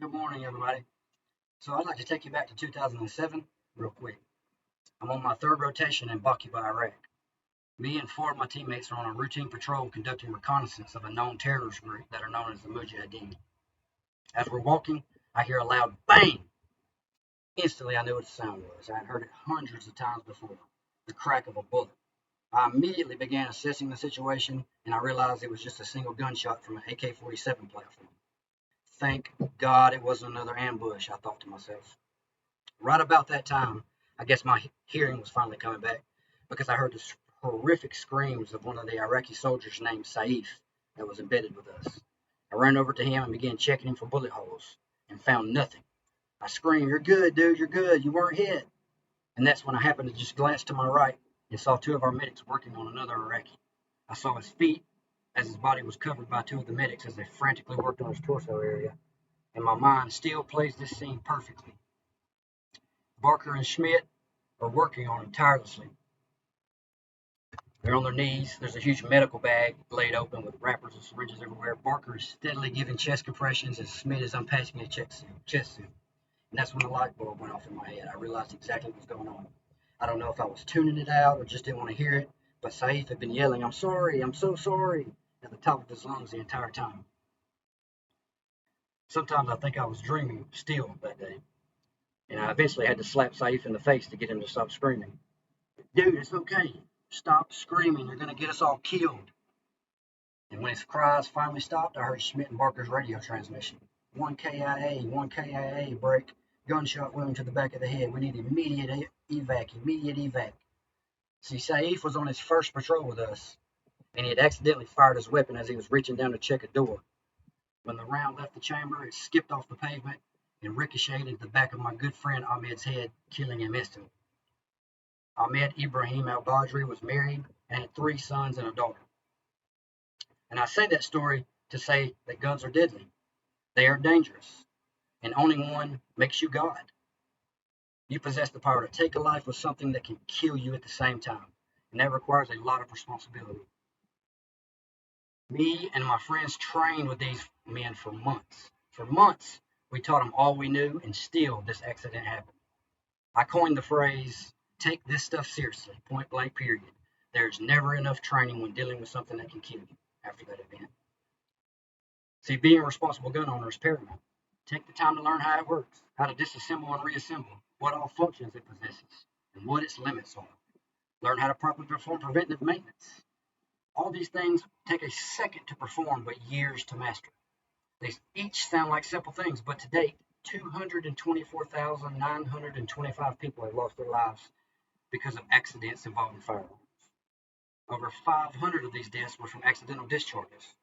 Good morning, everybody. So I'd like to take you back to 2007 real quick. I'm on my third rotation in Bakuba, Iraq. Me and four of my teammates are on a routine patrol conducting reconnaissance of a known terrorist group that are known as the Mujahideen. As we're walking, I hear a loud bang. Instantly, I knew what the sound was. I had heard it hundreds of times before, the crack of a bullet. I immediately began assessing the situation, and I realized it was just a single gunshot from an AK-47 platform. Thank God it wasn't another ambush, I thought to myself. Right about that time, I guess my hearing was finally coming back because I heard the horrific screams of one of the Iraqi soldiers named Saif that was embedded with us. I ran over to him and began checking him for bullet holes and found nothing. I screamed, "You're good, dude, you're good, you weren't hit." And that's when I happened to just glance to my right and saw two of our medics working on another Iraqi. I saw his feet as his body was covered by two of the medics as they frantically worked on his torso area, and my mind still plays this scene perfectly. Barker and Schmidt are working on him tirelessly. They're on their knees. There's a huge medical bag laid open with wrappers and syringes everywhere. Barker is steadily giving chest compressions as Schmidt is unpacking a chest suit. And that's when the light bulb went off in my head. I realized exactly what was going on. I don't know if I was tuning it out or just didn't want to hear it, but Saif had been yelling, "I'm sorry, I'm so sorry," at the top of his lungs the entire time. Sometimes I think I was dreaming still that day, and I eventually had to slap Saif in the face to get him to stop screaming. "Dude, it's okay. Stop screaming. You're going to get us all killed." And when his cries finally stopped, I heard Schmidt and Barker's radio transmission. 1 KIA, 1 KIA, break. Gunshot wound to the back of the head. We need immediate evac, immediate evac. See, Saif was on his first patrol with us, and he had accidentally fired his weapon as he was reaching down to check a door. When the round left the chamber, it skipped off the pavement and ricocheted into the back of my good friend Ahmed's head, killing him instantly. Ahmed Ibrahim Al Badri was married and had three sons and a daughter. And I say that story to say that guns are deadly. They are dangerous, and owning one makes you God. You possess the power to take a life with something that can kill you at the same time, and that requires a lot of responsibility. Me and my friends trained with these men for months. For months, we taught them all we knew, and still this accident happened. I coined the phrase, "take this stuff seriously," point blank, period. There's never enough training when dealing with something that can kill you after that event. See, being a responsible gun owner is paramount. Take the time to learn how it works, how to disassemble and reassemble, what all functions it possesses, and what its limits are. Learn how to properly perform preventive maintenance. All these things take a second to perform, but years to master. They each sound like simple things, but to date, 224,925 people have lost their lives because of accidents involving firearms. Over 500 of these deaths were from accidental discharges.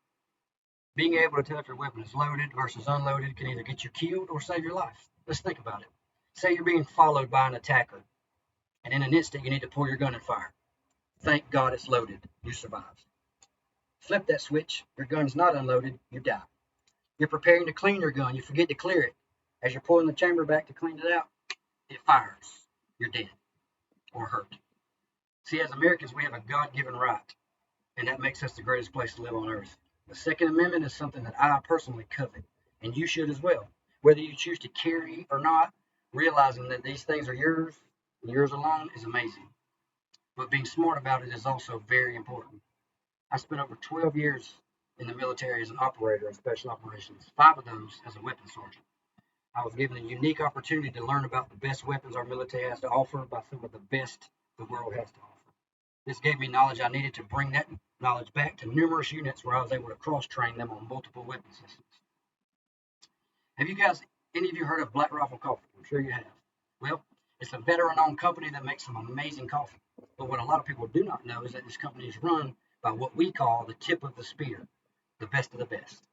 Being able to tell if your weapon is loaded versus unloaded can either get you killed or save your life. Let's think about it. Say you're being followed by an attacker, and in an instant you need to pull your gun and fire. Thank God it's loaded. You survived. Flip that switch. Your gun's not unloaded. You die. You're preparing to clean your gun. You forget to clear it. As you're pulling the chamber back to clean it out, it fires. You're dead or hurt. See, as Americans, we have a God given right, and that makes us the greatest place to live on earth. The Second Amendment is something that I personally covet, and you should as well. Whether you choose to carry or not, realizing that these things are yours and yours alone is amazing. But being smart about it is also very important. I spent over 12 years in the military as an operator in special operations, 5 of those as a weapons sergeant. I was given a unique opportunity to learn about the best weapons our military has to offer by some of the best the world has to offer. This gave me knowledge I needed to bring that knowledge back to numerous units where I was able to cross-train them on multiple weapon systems. Have you guys, any of you heard of Black Rifle Coffee? I'm sure you have. Well, it's a veteran-owned company that makes some amazing coffee. But what a lot of people do not know is that this company is run by what we call the tip of the spear, the best of the best.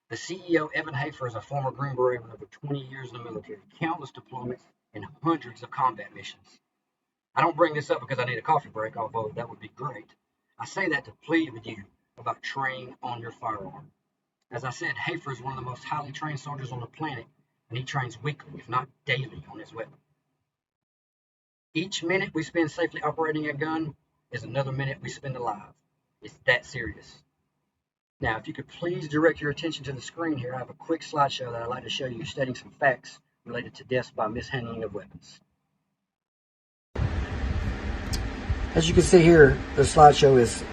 The CEO, Evan Hafer, is a former Green Beret with over 20 years in the military, countless deployments, and hundreds of combat missions. I don't bring this up because I need a coffee break, although that would be great. I say that to plead with you about training on your firearm. As I said, Hafer is one of the most highly trained soldiers on the planet, and he trains weekly, if not daily, on his weapon. Each minute we spend safely operating a gun is another minute we spend alive. It's that serious. Now, if you could please direct your attention to the screen here, I have a quick slideshow that I'd like to show you stating some facts related to deaths by mishandling of weapons. As you can see here, the slideshow is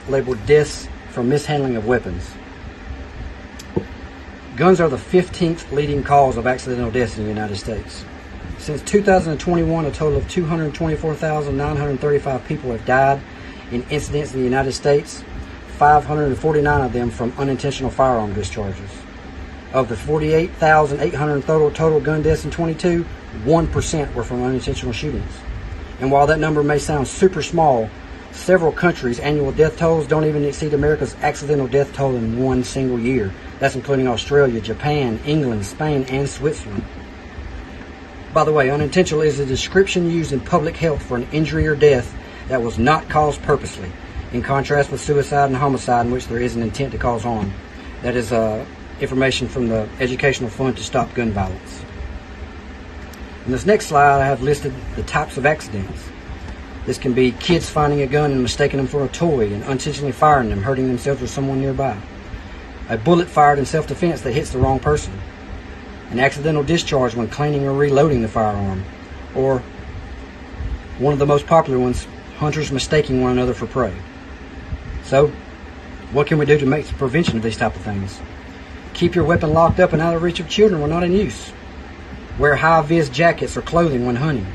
labeled Deaths from Mishandling of Weapons. Guns are the 15th leading cause of accidental deaths in the United States. Since 2021, a total of 224,935 people have died in incidents in the United States, 549 of them from unintentional firearm discharges. Of the 48,800 total gun deaths in 22, 1% were from unintentional shootings. And while that number may sound super small, several countries' annual death tolls don't even exceed America's accidental death toll in one single year. That's including Australia, Japan, England, Spain, and Switzerland. By the way, unintentional is a description used in public health for an injury or death that was not caused purposely, in contrast with suicide and homicide, in which there is an intent to cause harm. That is information from the Educational Fund to Stop Gun Violence. In this next slide, I have listed the types of accidents. This can be kids finding a gun and mistaking them for a toy and unintentionally firing them, hurting themselves or someone nearby. A bullet fired in self-defense that hits the wrong person. An accidental discharge when cleaning or reloading the firearm. Or, one of the most popular ones, hunters mistaking one another for prey. So, what can we do to make the prevention of these type of things? Keep your weapon locked up and out of reach of children when not in use. Wear high-vis jackets or clothing when hunting.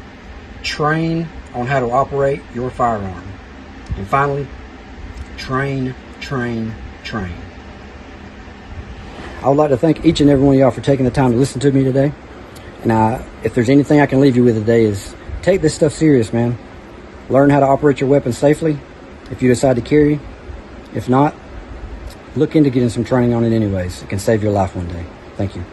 Train on how to operate your firearm. And finally, train, train, train. I would like to thank each and every one of y'all for taking the time to listen to me today. And if there's anything I can leave you with today is take this stuff serious, man. Learn how to operate your weapon safely if you decide to carry. If not, look into getting some training on it anyways. It can save your life one day. Thank you.